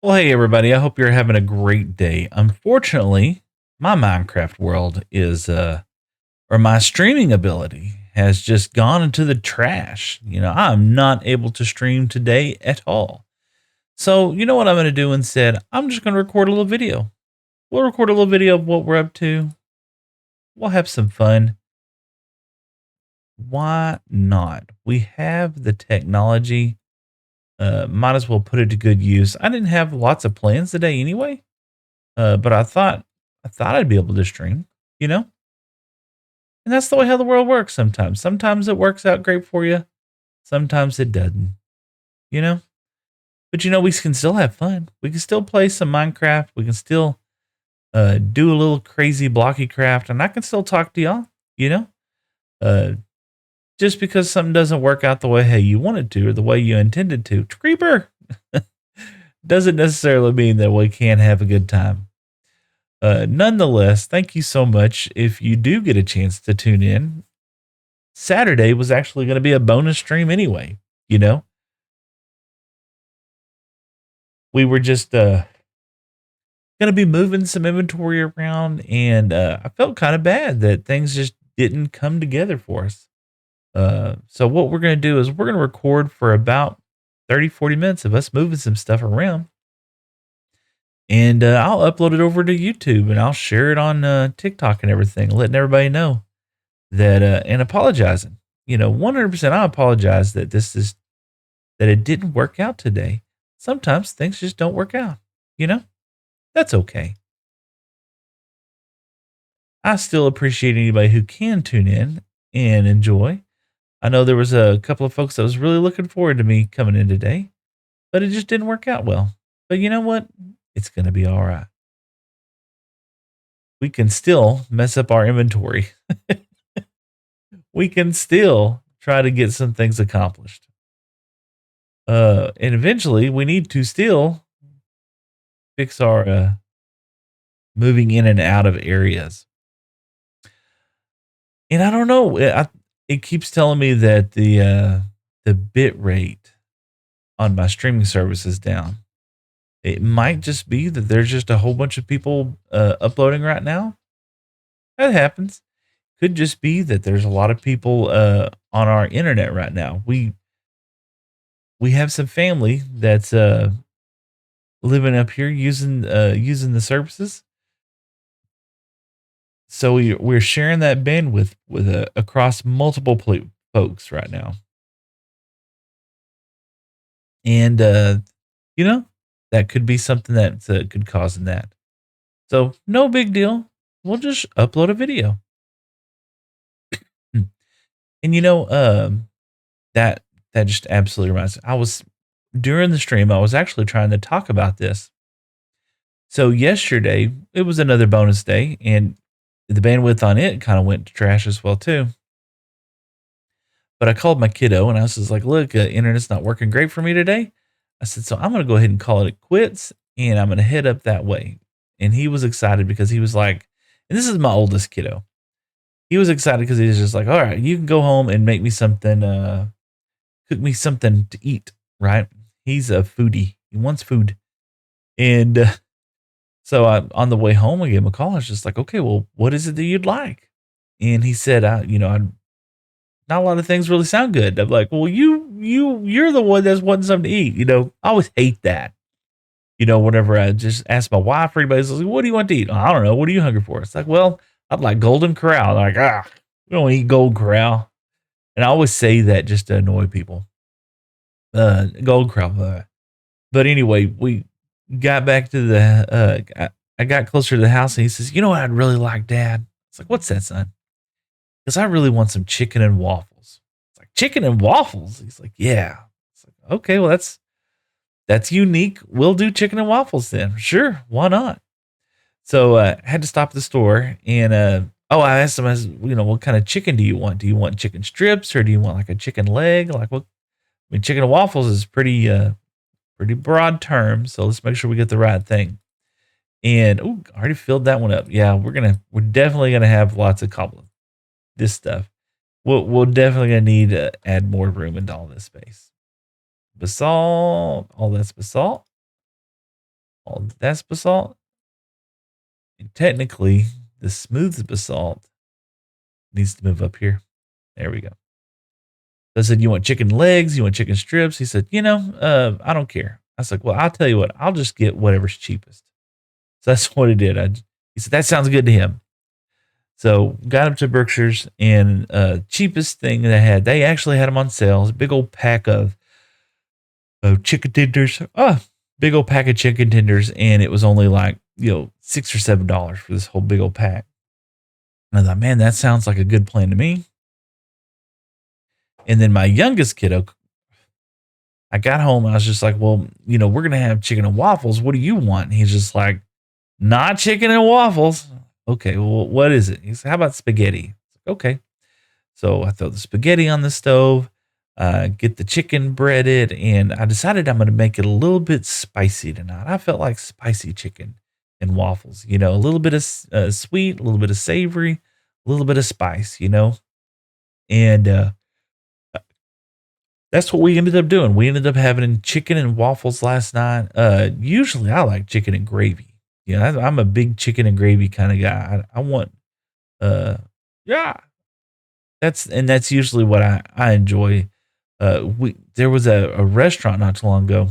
Well, hey everybody, I hope you're having a great day. Unfortunately, my Minecraft world or my streaming ability has just gone into the trash. I'm not able to stream today at all. So, you know what I'm going to do instead? I'm just going to record a little video. We'll record a little video of what we're up to. We'll have some fun. Why not? We have the technology. Might as well put it to good use. I didn't have lots of plans today anyway. But I thought I'd be able to stream, you know? And that's the way how the world works sometimes. Sometimes it works out great for you. Sometimes it doesn't, you know? But we can still have fun. We can still play some Minecraft. We can still do a little crazy blocky craft, and I can still talk to y'all, you know? Uh, just because something doesn't work out the way hey you wanted to or the way you intended to, creeper, doesn't necessarily mean that we can't have a good time. Nonetheless, thank you so much. If you do get a chance to tune in, Saturday was actually going to be a bonus stream anyway. You know, we were just going to be moving some inventory around, and I felt kind of bad that things just didn't come together for us. So, what we're going to do is we're going to record for about 30, 40 minutes of us moving some stuff around. And I'll upload it over to YouTube and I'll share it on TikTok and everything, letting everybody know that and apologizing. 100% I apologize that it didn't work out today. Sometimes things just don't work out, you know? That's okay. I still appreciate anybody who can tune in and enjoy. I know there was a couple of folks that was really looking forward to me coming in today, but it just didn't work out well. But you know what? It's going to be all right. We can still mess up our inventory. We can still try to get some things accomplished. And eventually we need to still fix our moving in and out of areas. And I don't know, it keeps telling me that the bit rate on my streaming service is down. It might just be that there's just a whole bunch of people uploading right now. That happens. Could just be that there's a lot of people on our internet right now. We have some family that's living up here using the services. So we're sharing that bandwidth with across multiple folks right now, and you know that could be something that could cause that. So no big deal. We'll just upload a video. Hmm. And that that just absolutely reminds me. I was during the stream. I was actually trying to talk about this. So yesterday it was another bonus day, and the bandwidth on it kind of went to trash as well too. But I called my kiddo and I was just like, look, internet's not working great for me today. I said, so I'm going to go ahead and call it quits and I'm going to head up that way. And he was excited because he was like, and this is my oldest kiddo. He was excited because he was just like, all right, you can go home and make me something, cook me something to eat, right? He's a foodie. He wants food. And so on the way home, I gave him a call. I was just like, okay, well, what is it that you'd like? And he said, I'd not a lot of things really sound good. I'm like, well, you're the one that's wanting something to eat. I always hate that. Whenever I just ask my wife or anybody's like, what do you want to eat? "Oh, I don't know. What are you hungry for? It's like, well, I'd like Golden Corral. They're like, we don't eat Golden Corral. And I always say that just to annoy people. Golden Corral. But anyway, we got back to I got closer to the house and he says, you know what I'd really like, Dad? It's like, what's that, son? Because I really want some chicken and waffles. It's like chicken and waffles. He's like, yeah. It's like, okay, well that's unique. We'll do chicken and waffles then. Sure, why not? So I had to stop at the store and I asked him, what kind of chicken do you want? Do you want chicken strips or do you want like a chicken leg? Like what? I mean, chicken and waffles is pretty broad term, so let's make sure we get the right thing. And I already filled that one up. Yeah, we're definitely gonna have lots of this stuff. We'll definitely gonna need to add more room into all this space. Basalt, all that's basalt. Oh, that's basalt. And technically, the smooth basalt needs to move up here. There we go. I said, you want chicken legs? You want chicken strips? He said, I don't care. I was like, well, I'll tell you what, I'll just get whatever's cheapest. So that's what he did. He said, that sounds good to him. So got up to Berkshire's and cheapest thing they had, they actually had them on sale. It was a big old pack of chicken tenders. Big old pack of chicken tenders. And it was only like, $6 or $7 for this whole big old pack. And I thought, man, that sounds like a good plan to me. And then my youngest kiddo, I got home. I was just like, well, we're going to have chicken and waffles. What do you want? And he's just like, not chicken and waffles. Okay, well, what is it? He said, how about spaghetti? Okay. So I throw the spaghetti on the stove, get the chicken breaded, and I decided I'm going to make it a little bit spicy tonight. I felt like spicy chicken and waffles, a little bit of sweet, a little bit of savory, a little bit of spice, and that's what we ended up doing. We ended up having chicken and waffles last night. Usually I like chicken and gravy. I'm a big chicken and gravy kind of guy. I want, yeah, that's usually what I enjoy. There was a restaurant not too long ago,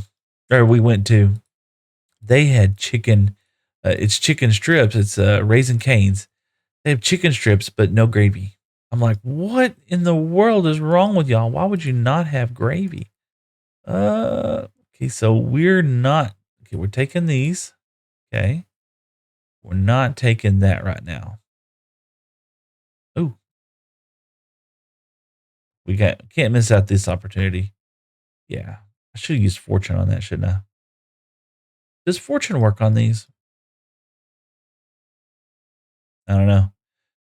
or we went to. They had chicken. It's chicken strips. It's Raisin Cane's. They have chicken strips, but no gravy. I'm like, what in the world is wrong with y'all? Why would you not have gravy? Okay, so we're not. Okay, we're taking these. Okay, we're not taking that right now. Ooh, can't miss out this opportunity. Yeah, I should have used fortune on that, shouldn't I? Does fortune work on these? I don't know,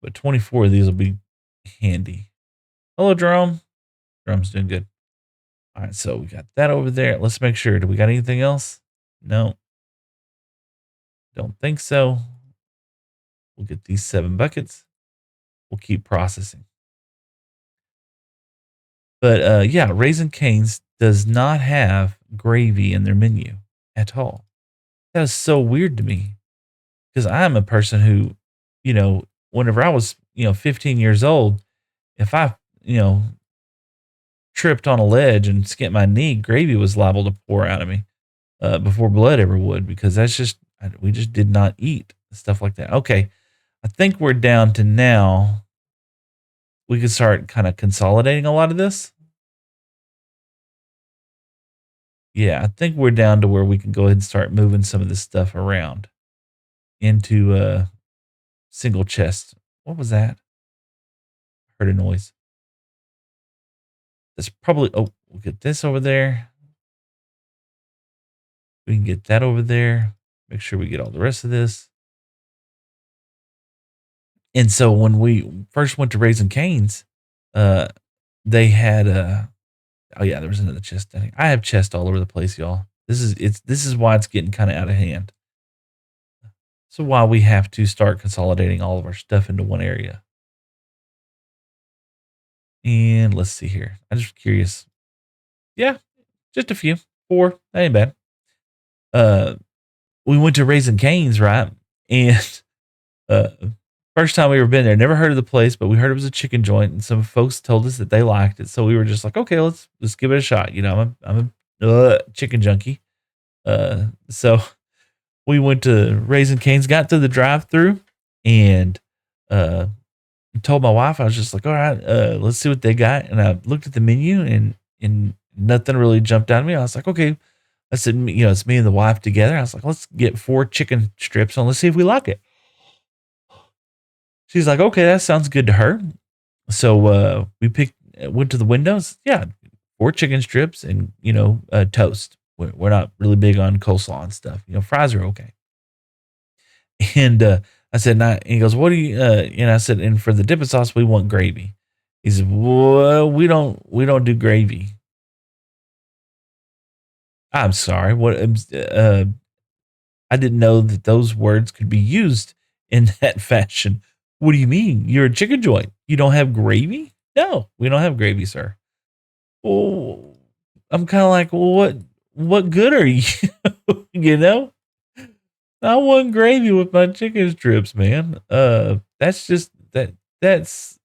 but 24 of these will be handy. Hello, Jerome. Jerome's doing good. All right, so we got that over there. Let's make sure. Do we got anything else? No, don't think so. We'll get these 7 buckets. We'll keep processing. But yeah, Raisin Cane's does not have gravy in their menu at all. That is so weird to me because I'm a person who, whenever I was, 15 years old, if I, tripped on a ledge and skinned my knee, gravy was liable to pour out of me before blood ever would because we just did not eat stuff like that. Okay, I think we're down to now. We can start kind of consolidating a lot of this. Yeah, I think we're down to where we can go ahead and start moving some of this stuff around into single chest. What was that? Heard a noise. That's probably, we'll get this over there. We can get that over there. Make sure we get all the rest of this. And so when we first went to Raising Cane's, they had oh yeah, there was another chest. I have chests all over the place, y'all. This is why it's getting kind of out of hand. So why we have to start consolidating all of our stuff into one area. And let's see here. I'm just curious. Yeah, just a few. 4. That ain't bad. We went to Raising Cane's, right? And uh first time we ever been there, never heard of the place, but we heard it was a chicken joint, and some folks told us that they liked it. So we were just like, okay, let's give it a shot. I'm a chicken junkie. So we went to Raising Cane's, got to the drive-through, and told my wife, I was just like, all right, let's see what they got. And I looked at the menu, and nothing really jumped out at me. I was like, okay. I said, it's me and the wife together. I was like, let's get 4 chicken strips and let's see if we like it. She's like, okay, that sounds good to her. So we went to the windows. Yeah, 4 chicken strips and toast. We're not really big on coleslaw and stuff. Fries are okay. And I said, and he goes, what do you? And I said, and for the dipping sauce, we want gravy. He said, well, we don't do gravy. I'm sorry. What? I didn't know that those words could be used in that fashion. What do you mean? You're a chicken joint. You don't have gravy? No, we don't have gravy, sir. Oh, I'm kind of like, well, what good are you? you know? I want gravy with my chicken strips, man. That's just that's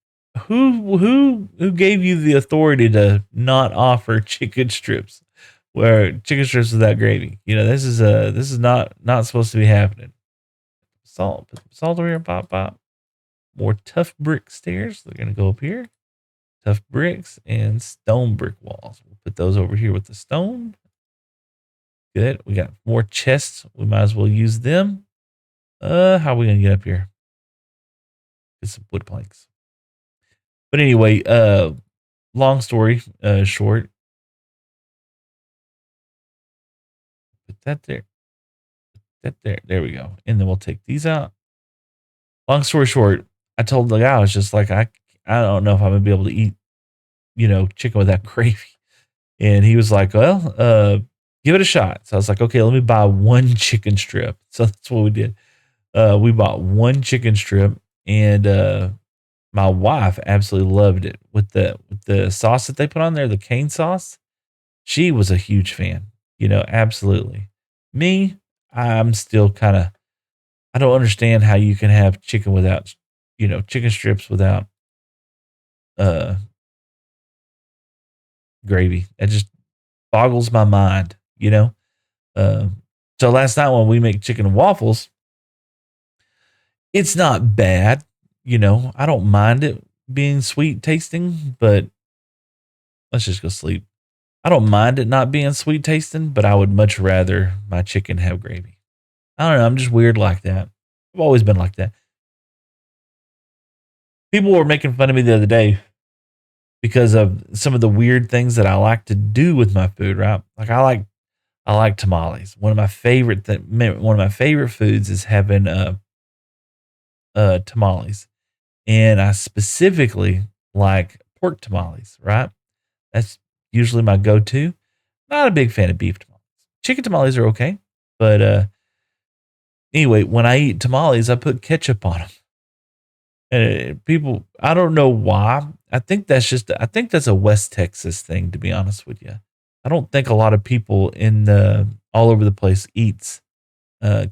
who gave you the authority to not offer chicken strips where chicken strips without gravy? You know, this is not supposed to be happening. Salt, put some salt over here, pop, pop. More tough brick stairs. They're gonna go up here. Tough bricks and stone brick walls. We'll put those over here with the stone. Good. We got more chests. We might as well use them. How are we gonna get up here? Get some wood planks. But anyway, long story short, put that there, that there. There we go. And then we'll take these out. Long story short, I told the guy I was just like, I don't know if I'm gonna be able to eat, chicken without gravy. And he was like, well, give it a shot. So I was like, okay, let me buy one chicken strip. So that's what we did. We bought one chicken strip, and my wife absolutely loved it with the sauce that they put on there, the cane sauce. She was a huge fan, absolutely. Me, I'm still kind of, I don't understand how you can have chicken without, chicken strips without uh gravy. It just boggles my mind. Uh, so last night when we make chicken and waffles, it's not bad. I don't mind it being sweet tasting, but let's just go sleep. I don't mind it not being sweet tasting, but I would much rather my chicken have gravy. I don't know. I'm just weird like that. I've always been like that. People were making fun of me the other day because of some of the weird things that I like to do with my food, right? Like I like tamales. One of my favorite foods is having tamales. And I specifically like pork tamales, right? That's usually my go-to. Not a big fan of beef tamales. Chicken tamales are okay, but anyway, when I eat tamales, I put ketchup on them. And people, I don't know why. I think that's a West Texas thing, to be honest with you. I don't think a lot of people in the all over the place eats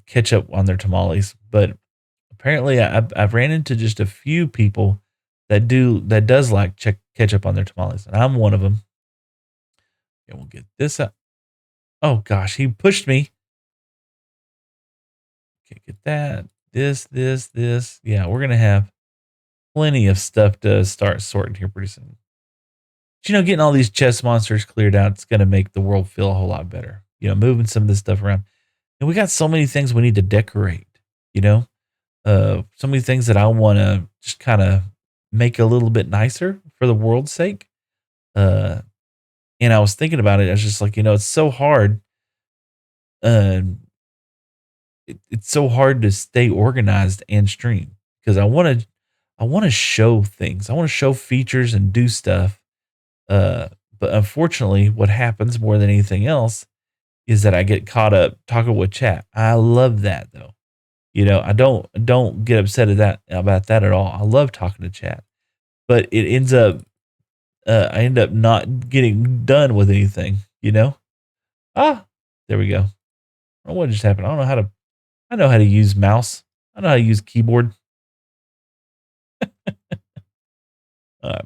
ketchup on their tamales, but apparently I've ran into just a few people that does like ketchup on their tamales, and I'm one of them. And we'll get this up. Oh gosh, he pushed me. Can't get that. This. Yeah, we're gonna have plenty of stuff to start sorting here pretty soon. But, getting all these chest monsters cleared out, it's gonna make the world feel a whole lot better. Moving some of this stuff around. And we got so many things we need to decorate, you know? So many things that I wanna just kinda make a little bit nicer for the world's sake. Uh, and I was thinking about it, I was just like, it's so hard, uh, it's so hard to stay organized and stream because I want to show things. I want to show features and do stuff. Uh, but unfortunately, what happens more than anything else is that I get caught up talking with chat. I love that though. I don't get upset at that about that at all. I love talking to chat, but it ends up I end up not getting done with anything. Ah, there we go. I don't know what just happened. I know how to use mouse. I know how to use keyboard.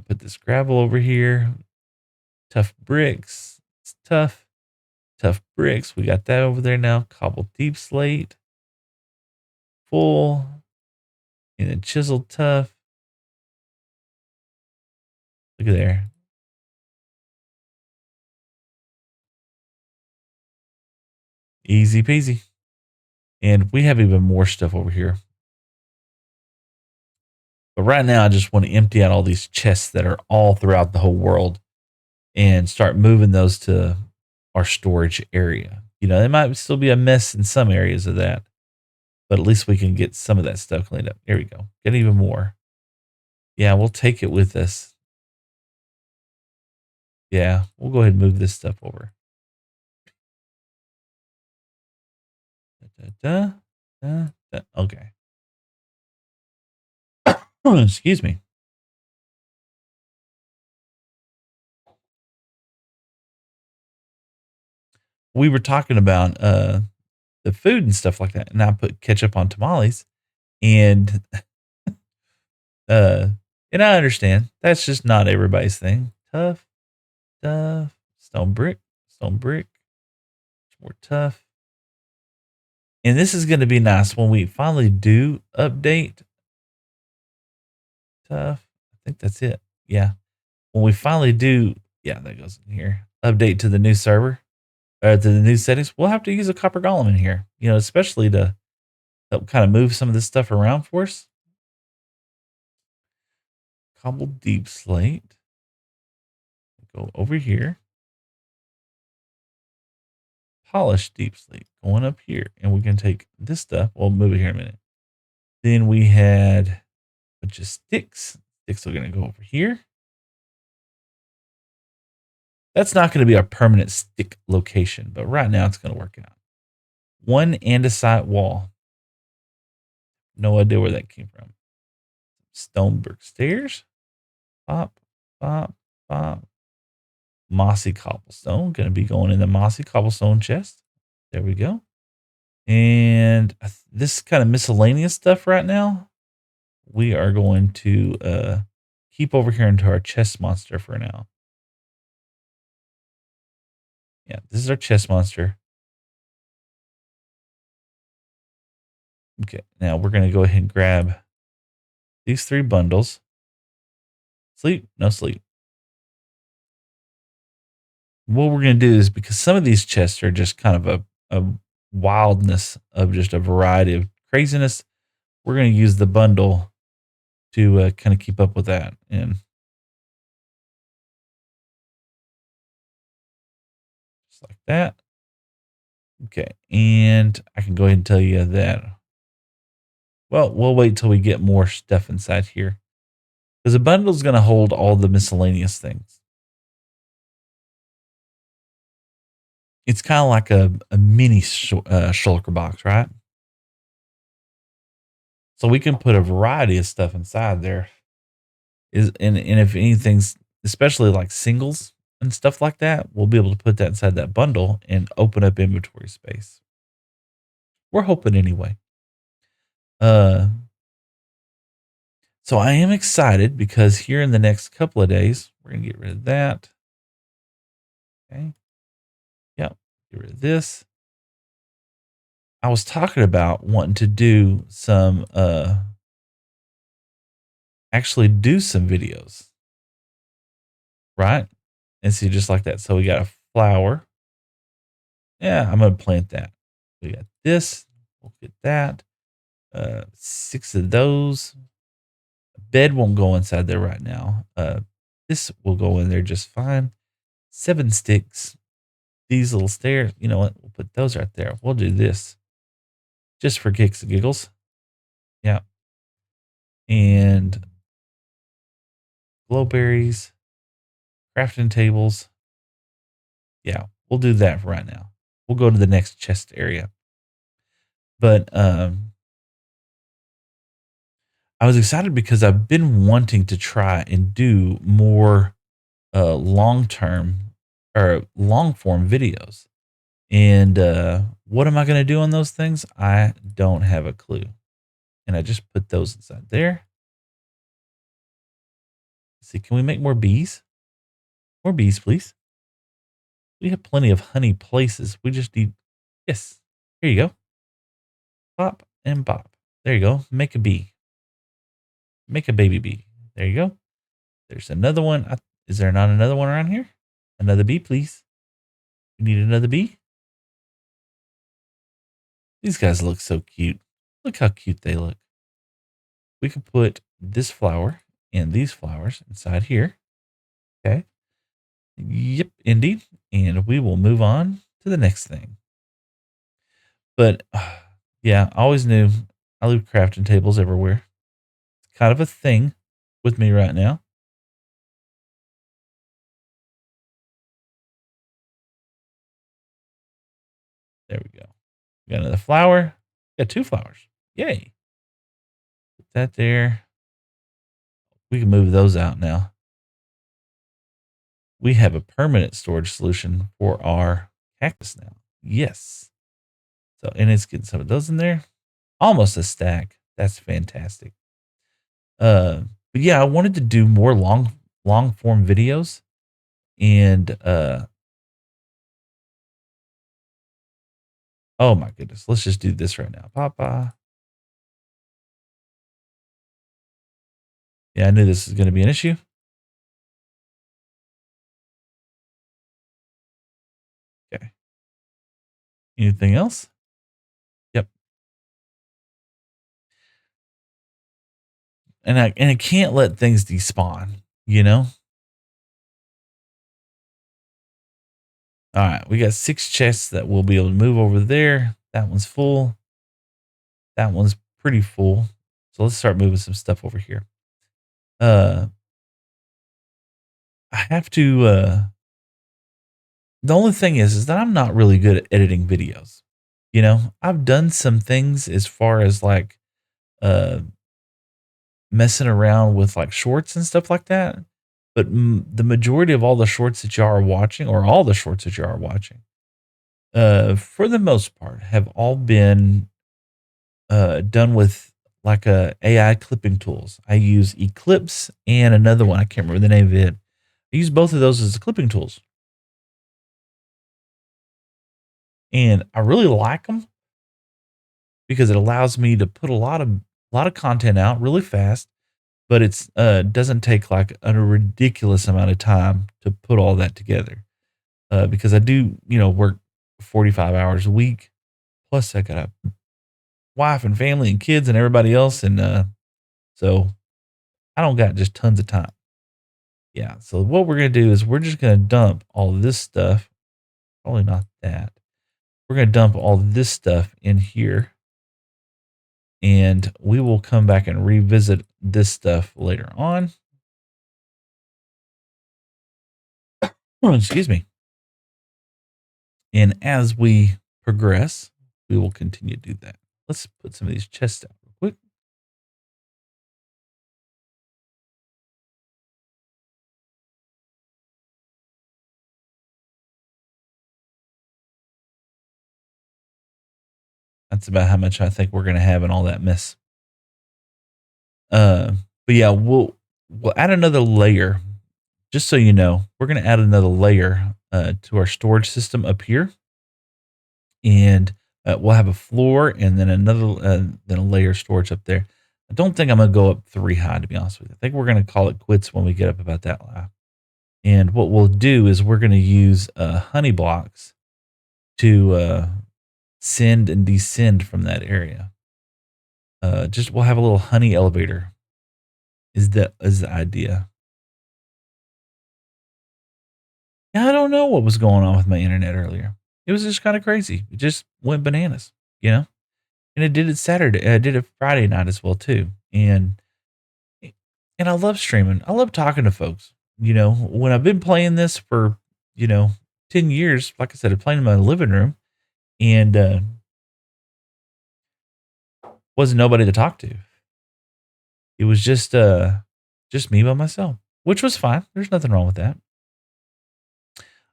Put this gravel over here. Tough bricks. It's tough. Tough bricks. We got that over there now. Cobbled deep slate. Full. And then chiseled tough. Look at there. Easy peasy. And we have even more stuff over here. But right now, I just want to empty out all these chests that are all throughout the whole world and start moving those to our storage area. There might still be a mess in some areas of that, but at least we can get some of that stuff cleaned up. There we go. Get even more. Yeah, we'll take it with us. Yeah, we'll go ahead and move this stuff over. Da, da, da, okay. Excuse me. We were talking about the food and stuff like that. And I put ketchup on tamales, and uh, and I understand that's just not everybody's thing. Tough, tough, stone brick, more tough. And this is going to be nice when we finally do update. Tough. I think that's it. Yeah. When we finally do, yeah, that goes in here. Update to the new server or to the new settings. We'll have to use a copper golem in here, especially to help kind of move some of this stuff around for us. Cobbled deep slate. Go over here. Polished deep slate going up here. And we can take this stuff. We'll move it here in a minute. Then we had a bunch of sticks. Sticks are going to go over here. That's not going to be a permanent stick location, but right now it's going to work out. One andesite wall. No idea where that came from. Stone brick stairs. Pop, pop, pop. Mossy cobblestone. Going to be going in the mossy cobblestone chest. There we go. And this kind of miscellaneous stuff right now, we are going to keep over here into our chest monster for now. Yeah, this is our chest monster. Okay, now we're going to go ahead and grab these 3 bundles. Sleep, no sleep. What we're going to do is, because some of these chests are just kind of a wildness of just a variety of craziness, we're going to use the bundle to kind of keep up with that. And just like that. Okay. And I can go ahead and tell you that, well, we'll wait till we get more stuff inside here, because the bundle is going to hold all the miscellaneous things. It's kind of like a mini shulker box, right? So we can put a variety of stuff inside there. And if anything's, especially like singles and stuff like that, we'll be able to put that inside that bundle and open up inventory space. We're hoping anyway. So I am excited because here in the next couple of days, we're gonna get rid of that. Okay. Yep. Get rid of this. I was talking about wanting to do some actually do some videos. Right? And see, just like that. So we got a flower. Yeah, I'm gonna plant that. We got this. We'll get that. 6 of those. Bed won't go inside there right now. This will go in there just fine. 7 sticks. These little stairs. You know what? We'll put those right there. We'll do this just for kicks and giggles. Yeah. And glowberries, crafting tables. Yeah, we'll do that for right now. We'll go to the next chest area. But I was excited because I've been wanting to try and do more long term or long form videos. And what am I going to do on those things? I don't have a clue. And I just put those inside there. Let's see, can we make more bees? More bees, please. We have plenty of honey places. We just need, yes, here you go. Pop and pop. There you go. Make a bee. Make a baby bee. There you go. There's another one. Is there not another one around here? Another bee, please. We need another bee. These guys look so cute. Look how cute they look. We can put this flower and these flowers inside here. Okay. Yep, indeed. And we will move on to the next thing. But yeah, I always knew I leave crafting tables everywhere. It's kind of a thing with me right now. There we go. We got another flower. Got 2 flowers. Yay. Put that there. We can move those out now. We have a permanent storage solution for our cactus now. Yes. So, and it's getting some of those in there. Almost a stack. That's fantastic. Uh, but yeah, I wanted to do more long form videos, and oh my goodness, let's just do this right now, Papa. Yeah, I knew this was going to be an issue. Okay. Anything else? Yep. And I can't let things despawn. You know. All right, we got 6 chests that we'll be able to move over there. That one's full. That one's pretty full. So let's start moving some stuff over here. Uh, I have to. The only thing is that I'm not really good at editing videos. You know, I've done some things as far as like uh messing around with like shorts and stuff like that. But the majority of all the shorts that y'all are watching, or all the shorts that y'all are watching, for the most part, have all been done with like AI clipping tools. I use Eclipse and another one. I can't remember the name of it. I use both of those as clipping tools, and I really like them because it allows me to put a lot of content out really fast. But it's doesn't take like a ridiculous amount of time to put all that together. Because I do, work 45 hours a week. Plus, I got a wife and family and kids and everybody else, and so I don't got just tons of time. Yeah. So what we're gonna do is we're just gonna dump all this stuff. Probably not that. We're gonna dump all this stuff in here, and we will come back and revisit this stuff later on. Oh, excuse me. And as we progress, we will continue to do that. Let's put some of these chests out real quick. That's about how much I think we're gonna have in all that mess. Uh, but yeah, we'll add another layer. Just so you know, we're gonna add another layer to our storage system up here, and we'll have a floor and then then a layer of storage up there. I don't think I'm gonna go up 3 high, to be honest with you. I think we're gonna call it quits when we get up about that high. And what we'll do is we're gonna use honey blocks to send and descend from that area. Just we'll have a little honey elevator. Is the idea? Yeah, I don't know what was going on with my internet earlier. It was just kind of crazy. It just went bananas, you know. And it did it Saturday. I did it Friday night as well too. And I love streaming. I love talking to folks. You know, when I've been playing this for you know 10 years, like I said, I'm playing in my living room, and wasn't nobody to talk to. It was just me by myself, which was fine. There's nothing wrong with that.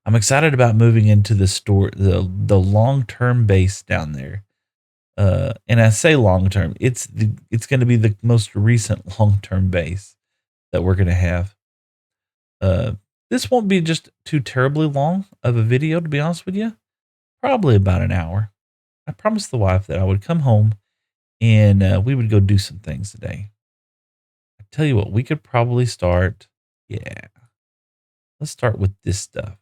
I'm excited about moving into the long term base down there. And I say long term, it's going to be the most recent long term base that we're going to have. Uh, this won't be just too terribly long of a video, to be honest with you. Probably about an hour. I promised the wife that I would come home and we would go do some things today. I tell you what, we could probably start. Yeah, let's start with this stuff.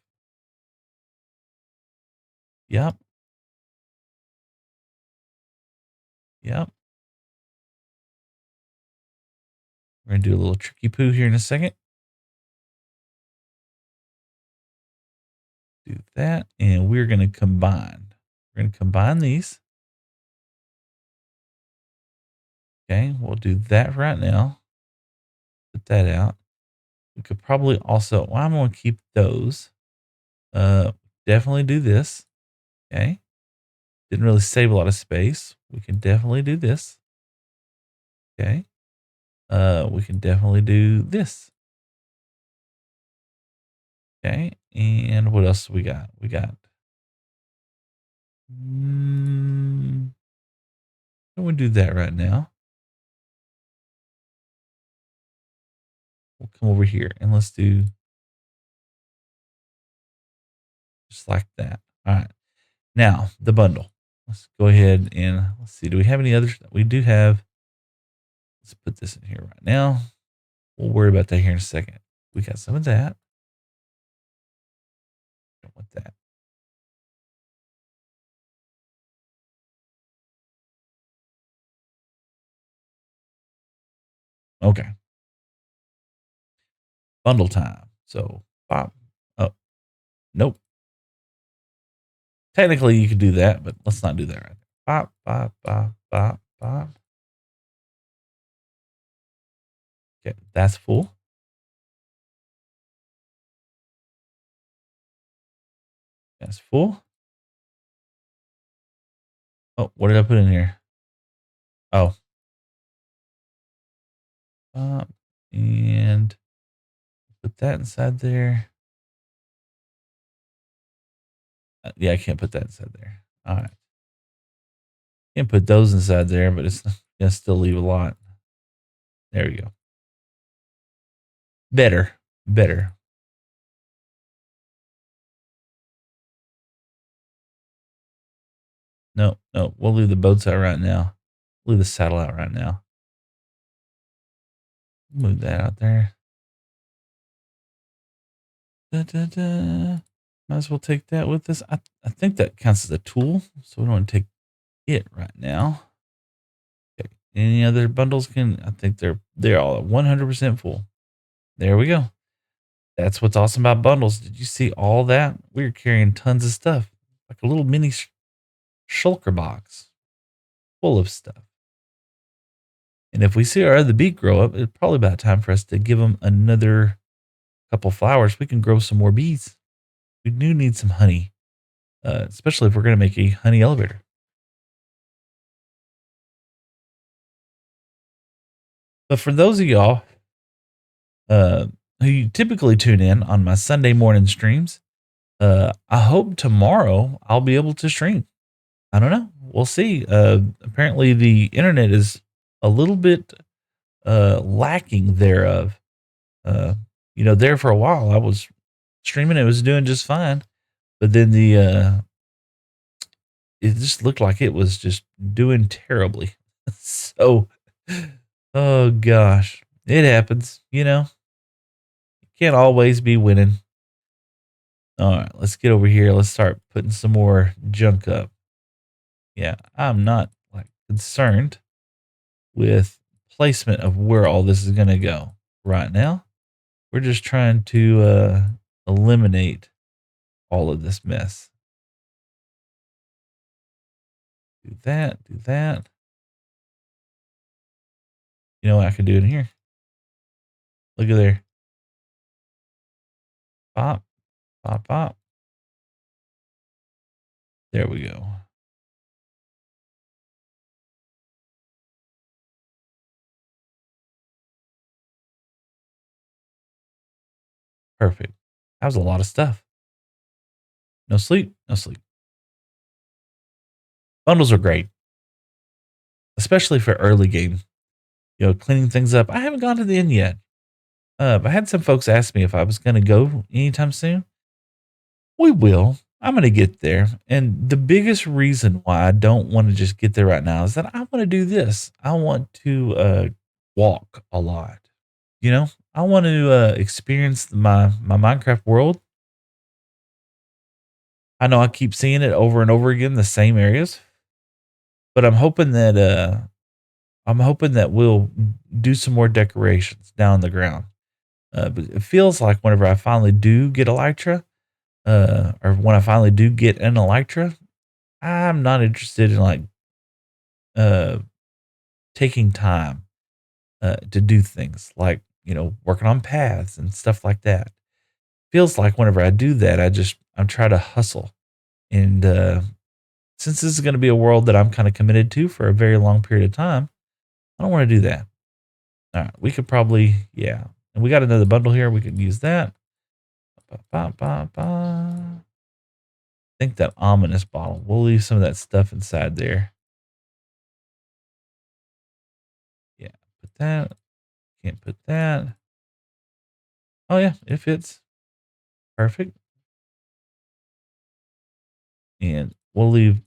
Yep, yep. We're gonna do a little tricky poo here in a second. Do that, and we're gonna combine. We're gonna combine these. Okay, we'll do that right now. Put that out. We could probably also. Well, I'm gonna keep those. Uh, definitely do this. Okay, didn't really save a lot of space. We can definitely do this. Okay. We can definitely do this. Okay, and what else we got? We got Mm, don't want to do that right now. We'll come over here and let's do just like that. All right. Now, the bundle. Let's go ahead and let's see. Do we have any others? We do have. Let's put this in here right now. We'll worry about that here in a second. We got some of that. Don't want that. Okay. Bundle time. So, pop. Oh, nope. Technically, you could do that, but let's not do that right now. Pop, pop, pop, pop, pop. Okay, that's full. That's full. Oh, what did I put in here? Oh, pop. And put that inside there. Yeah, I can't put that inside there. All right. Can't put those inside there, but it's gonna still leave a lot. There we go. Better. Better. No, no. We'll leave the boats out right now. Leave the saddle out right now. Move that out there. Da, da, da. Might as well take that with us. I think that counts as a tool, so we don't want to take it right now. Okay. Any other bundles can I think they're all 100% full. There we go. That's what's awesome about bundles. Did you see all that? We were carrying tons of stuff. Like a little mini shulker box full of stuff. And if we see our other beet grow up, it's probably about time for us to give them another couple flowers. We can grow some more bees. We do need some honey, especially if we're going to make a honey elevator. But for those of y'all who typically tune in on my Sunday morning streams, I hope tomorrow I'll be able to stream. I don't know. We'll see. Apparently, the internet is a little bit lacking thereof. Uh, there for a while, I was streaming, it was doing just fine, but then it just looked like it was just doing terribly. So, oh gosh, it happens. You can't always be winning. All right, let's get over here. Let's start putting some more junk up. Yeah, I'm not like concerned with placement of where all this is going to go right now. We're just trying to eliminate all of this mess. Do that, do that. You know what I can do in here? Look at there. Pop, pop, pop. There we go. Perfect. That was a lot of stuff. No sleep, no sleep. Bundles are great, especially for early game. Cleaning things up. I haven't gone to the end yet. I had some folks ask me if I was going to go anytime soon. We will. I'm going to get there. And the biggest reason why I don't want to just get there right now is that I want to do this. I want to walk a lot. I want to experience my Minecraft world. I know I keep seeing it over and over again, the same areas, but I'm hoping that we'll do some more decorations down the ground. But it feels like whenever I finally do get Elytra, or when I finally do get an Elytra, I'm not interested in like uh, taking time to do things like working on paths and stuff like that. Feels like whenever I do that, I'm trying to hustle, and since this is going to be a world that I'm kind of committed to for a very long period of time, I don't want to do that. All right, we could probably, yeah. And we got another bundle here. We could use that. Ba, ba, ba, ba. think that ominous bottle. We'll leave some of that stuff inside there. Yeah, put that. Can't put that. Oh yeah, it fits. Perfect. And we'll leave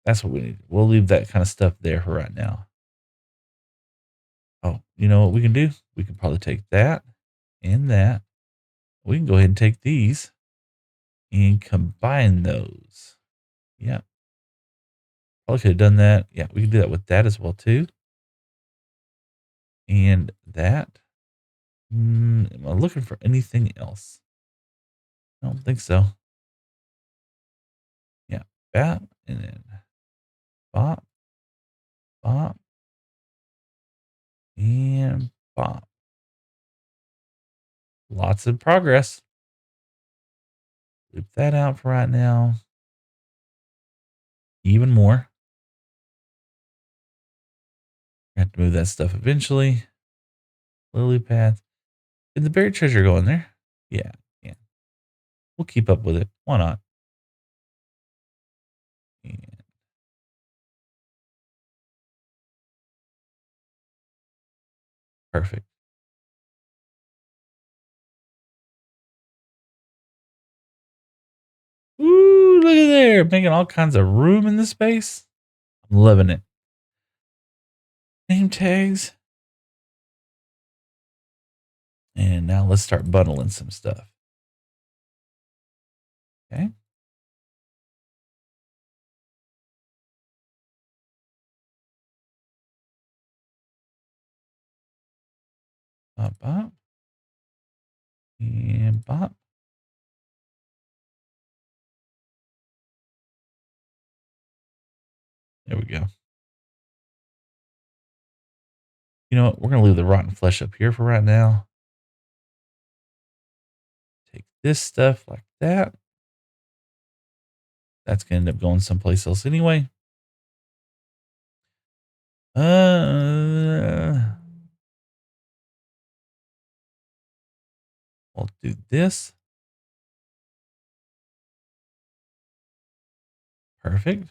that's what we need. We'll leave that kind of stuff there for right now. Oh, you know what we can do? We can probably take that and that. We can go ahead and take these and combine those. Yeah. Probably could have done that. Yeah, we can do that with that as well too. And that. Am I looking for anything else? I don't think so. Yeah, that and then bop, bop, and bop. Lots of progress. Leave that out for right now. Even more. Have to move that stuff eventually. Lily pads. Did the buried treasure go in there? Yeah, yeah. We'll keep up with it. Why not? And perfect. Ooh, look at there. Making all kinds of room in the space. I'm loving it. Name tags. And now let's start bundling some stuff. Okay. Bop, bop. And bop. There we go. You know what? We're going to leave the rotten flesh up here for right now. Take this stuff like that. That's going to end up going someplace else anyway. We'll do this. Perfect.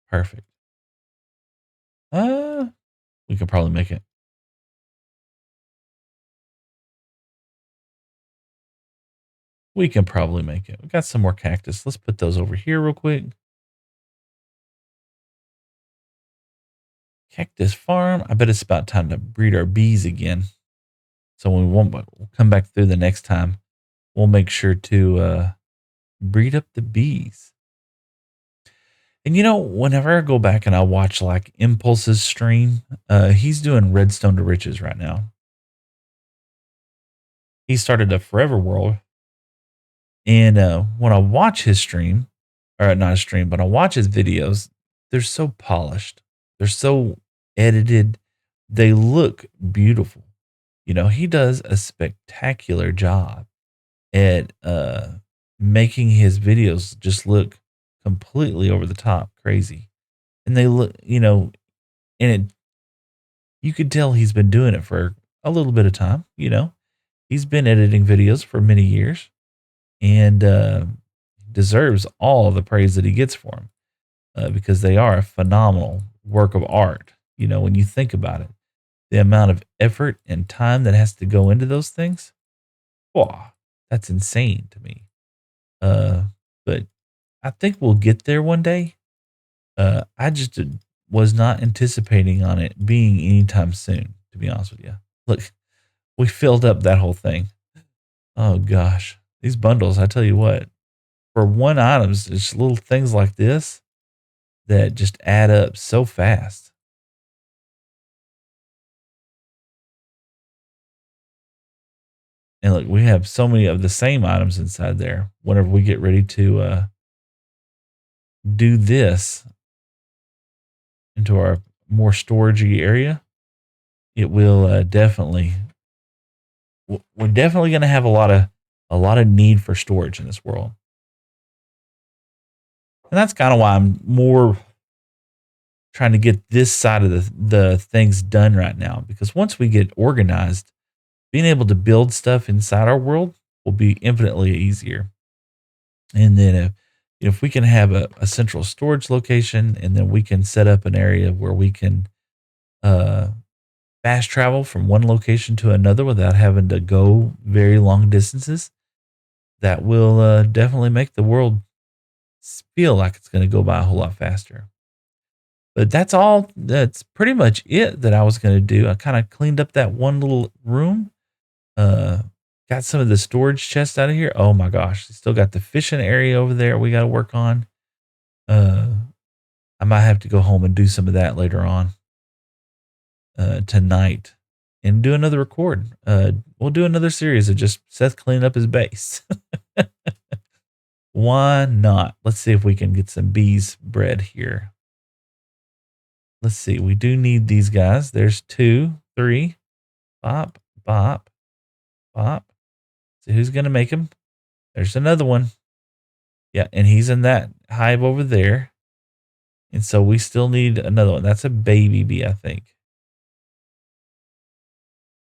Perfect. Uh, we could probably make it. We can probably make it. We got some more cactus. Let's put those over here real quick. Cactus farm. I bet it's about time to breed our bees again. So when we'll come back through the next time, we'll make sure to breed up the bees. And you know, whenever I go back and I watch like Impulse's stream, he's doing Redstone to Riches right now. He started a Forever World. And when I watch his stream, or not a stream, but I watch his videos, they're so polished. They're so edited. They look beautiful. You know, he does a spectacular job at making his videos just look completely over the top crazy. And they look, you know, and it you could tell he's been doing it for a little bit of time, you know. He's been editing videos for many years and deserves all the praise that he gets for them because they are a phenomenal work of art. You know, when you think about it, the amount of effort and time that has to go into those things, wow, that's insane to me. Uh, but I think we'll get there one day. I just was not anticipating on it being anytime soon, to be honest with you. Look, we filled up that whole thing. Oh gosh, these bundles, I tell you what, for one items, it's little things like this that just add up so fast. And look, we have so many of the same items inside there. Whenever we get ready to do this into our more storagey area, it will definitely. We're definitely going to have a lot of need for storage in this world, and that's kind of why I'm more trying to get this side of the things done right now. Because once we get organized, being able to build stuff inside our world will be infinitely easier. And then if we can have a central storage location, and then we can set up an area where we can uh, fast travel from one location to another without having to go very long distances, that will definitely make the world feel like it's going to go by a whole lot faster. But that's all. That's pretty much it that I was going to do. I kind of cleaned up that one little room. Uh, got some of the storage chests out of here. Oh my gosh, still got the fishing area over there. We got to work on. Uh, I might have to go home and do some of that later on tonight, and do another record. We'll do another series of just Seth cleaning up his base. Why not? Let's see if we can get some bees bred here. Let's see. We do need these guys. There's 2, 3. Bop, bop, bop. So who's going to make them? There's another one. Yeah, and he's in that hive over there. And so we still need another one. That's a baby bee, I think.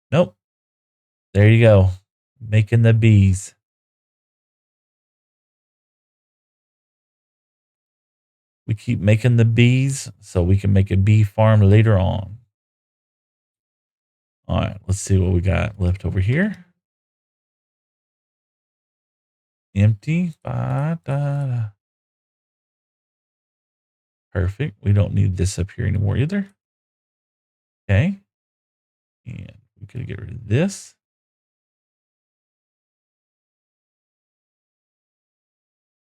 Nope. There you go. Making the bees. We keep making the bees so we can make a bee farm later on. All right, let's see what we got left over here. Empty. Perfect. We don't need this up here anymore either. Okay. And we could get rid of this.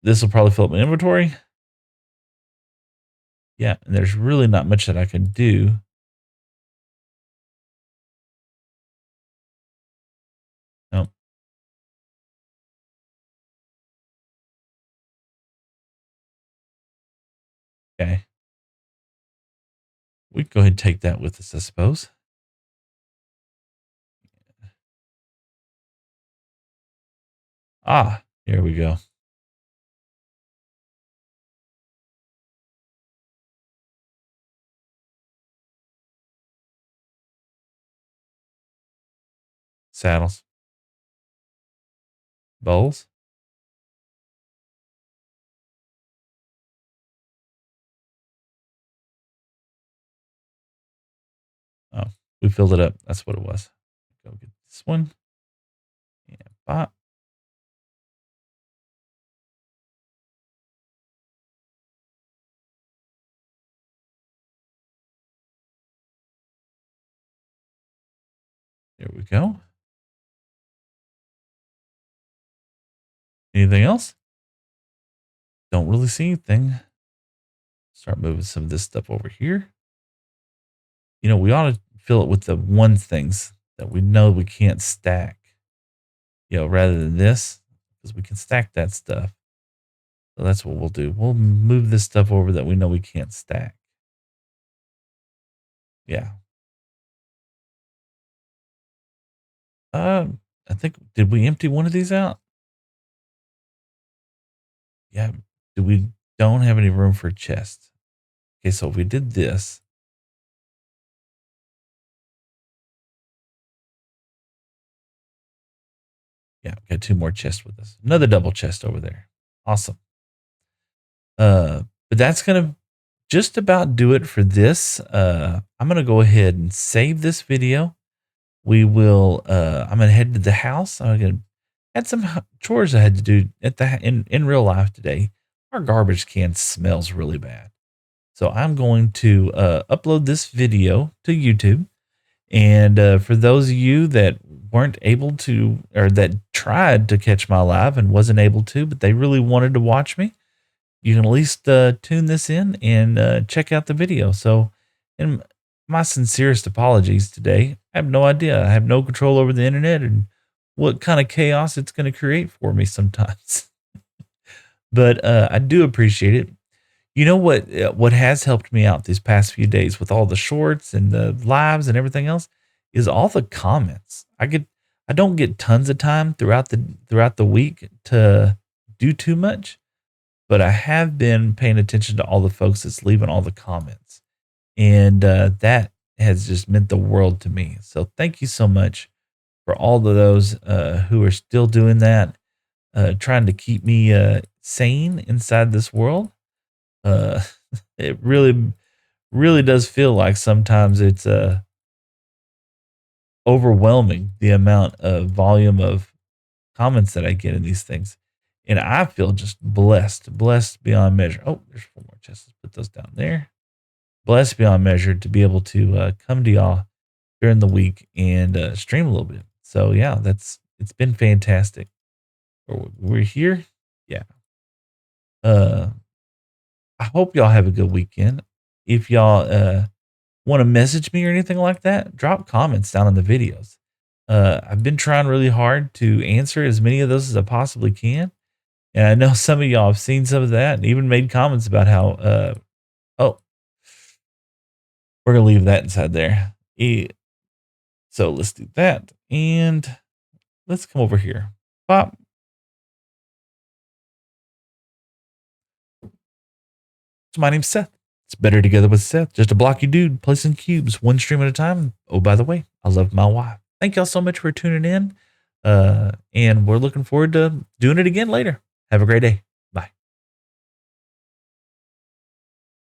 This will probably fill up my inventory. Yeah, and there's really not much that I can do. Nope. Okay. We can go ahead and take that with us, I suppose. Ah, here we go. Saddles. Bowls. Oh, we filled it up. That's what it was. Go get this one. And pop. There we go. Anything else? Don't really see anything. Start moving some of this stuff over here. We ought to fill it with the one things that we know we can't stack, rather than this, because we can stack that stuff. So that's what we'll do. We'll move this stuff over that we know we can't stack. Yeah. Uh, I think, did we empty one of these out? Yeah. We don't have any room for a chest. Okay, so if we did this, yeah, got 2 more chests with us. Another double chest over there. Awesome. But that's gonna just about do it for this. I'm gonna go ahead and save this video. We will. I'm gonna head to the house. I'm gonna had some chores I had to do at in real life today. Our garbage can smells really bad, so I'm going to upload this video to YouTube. And for those of you that weren't able to, or that tried to catch my live and wasn't able to, but they really wanted to watch me, you can at least tune this in and check out the video. So, and my sincerest apologies today. I have no idea. I have no control over the internet and what kind of chaos it's going to create for me sometimes. But I do appreciate it. You know what has helped me out these past few days with all the shorts and the lives and everything else is all the comments. I don't get tons of time throughout the week to do too much, but I have been paying attention to all the folks that's leaving all the comments. And that has just meant the world to me. So thank you so much for all of those who are still doing that, trying to keep me sane inside this world. Uh, it really does feel like sometimes it's overwhelming the amount of volume of comments that I get in these things. And I feel just blessed beyond measure. Oh, there's four more chests. Let's put those down there. Blessed beyond measure to be able to come to y'all during the week and stream a little bit. So yeah, it's been fantastic. We're here. Yeah. Uh, I hope y'all have a good weekend. If y'all want to message me or anything like that, drop comments down in the videos. I've been trying really hard to answer as many of those as I possibly can. And I know some of y'all have seen some of that and even made comments about how, oh, we're going to leave that inside there. So let's do that. And let's come over here. Pop. So my name's Seth. It's Better Together with Seth. Just a blocky dude placing cubes one stream at a time. Oh, by the way, I love my wife. Thank y'all so much for tuning in. And we're looking forward to doing it again later. Have a great day.